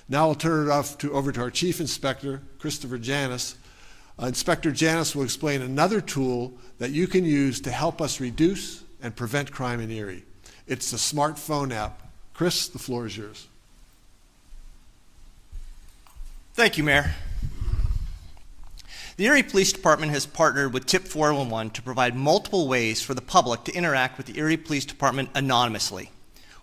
Now I'll turn it over to our Chief Inspector, Christopher Janus. Inspector Janus will explain another tool that you can use to help us reduce and prevent crime in Erie. It's the smartphone app. Chris, the floor is yours. Thank you, Mayor. The Erie Police Department has partnered with tip411 to provide multiple ways for the public to interact with the Erie Police Department anonymously.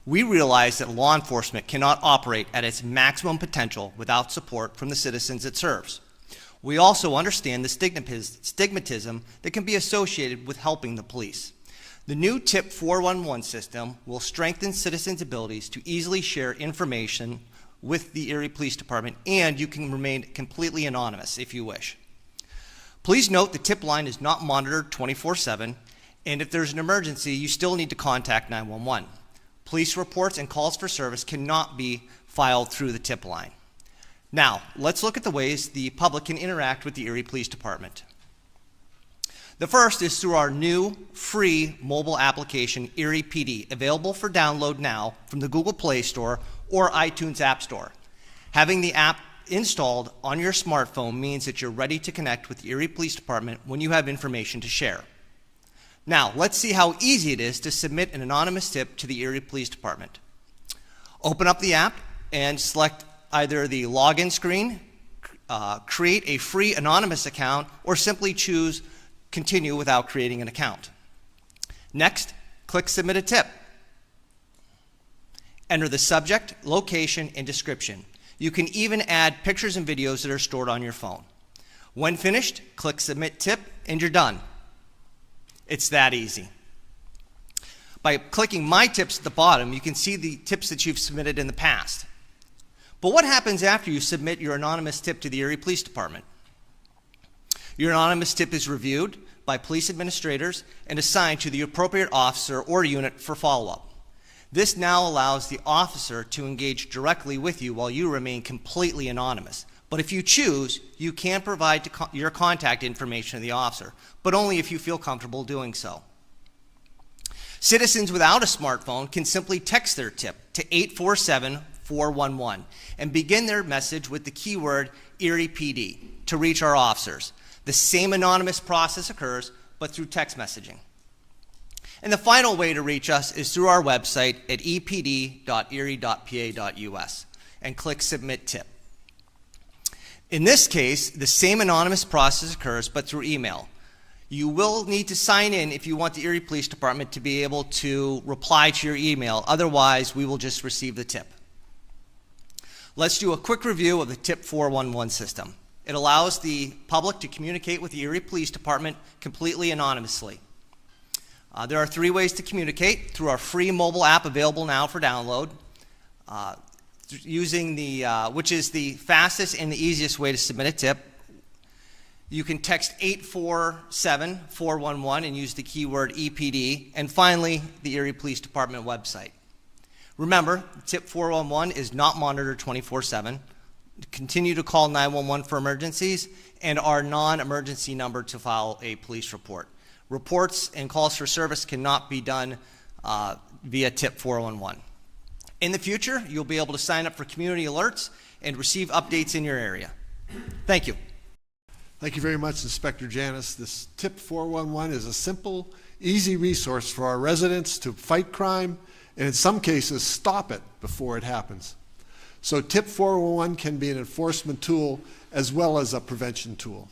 We realize that law enforcement cannot operate at its maximum potential without support from the citizens it serves. We also understand the stigmatism that can be associated with helping the police. The new tip411 system will strengthen citizens' abilities to easily share information with the Erie Police Department, and you can remain completely anonymous if you wish. Please note the tip line is not monitored 24/7, and if there's an emergency, you still need to contact 911. Police reports and calls for service cannot be filed through the tip line. Now, let's look at the ways the public can interact with the Erie Police Department. The first is through our new free mobile application, Erie PD, available for download now from the Google Play Store or iTunes App Store. Having the app installed on your smartphone means that you're ready to connect with the Erie Police Department when you have information to share. Now, let's see how easy it is to submit an anonymous tip to the Erie Police Department. Open up the app and select either the login screen, create a free anonymous account, or simply choose Continue without creating an account. Next, click Submit a Tip. Enter the subject, location, and description. You can even add pictures and videos that are stored on your phone. When finished, click Submit Tip, and you're done. It's that easy. By clicking My Tips at the bottom, you can see the tips that you've submitted in the past. But what happens after you submit your anonymous tip to the Erie Police Department? Your anonymous tip is reviewed by police administrators and assigned to the appropriate officer or unit for follow-up. This now allows the officer to engage directly with you while you remain completely anonymous. But if you choose, you can provide your contact information to the officer, but only if you feel comfortable doing so. Citizens without a smartphone can simply text their tip to 847-411 and begin their message with the keyword Erie PD to reach our officers. The same anonymous process occurs, but through text messaging. And the final way to reach us is through our website at epd.erie.pa.us and click Submit Tip. In this case, the same anonymous process occurs, but through email. You will need to sign in if you want the Erie Police Department to be able to reply to your email. Otherwise, we will just receive the tip. Let's do a quick review of the tip411 system. It allows the public to communicate with the Erie Police Department completely anonymously. There are 3 ways to communicate: through our free mobile app available now for download, using which is the fastest and the easiest way to submit a tip. You can text 847-411 and use the keyword EPD, and finally, the Erie Police Department website. Remember, tip411 is not monitored 24/7. Continue to call 911 for emergencies and our non-emergency number to file a police report. Reports and calls for service cannot be done via tip411. In the future, you'll be able to sign up for community alerts and receive updates in your area. Thank you. Thank you very much, Inspector Janus. This tip411 is a simple, easy resource for our residents to fight crime and in some cases stop it before it happens. So tip411 can be an enforcement tool as well as a prevention tool.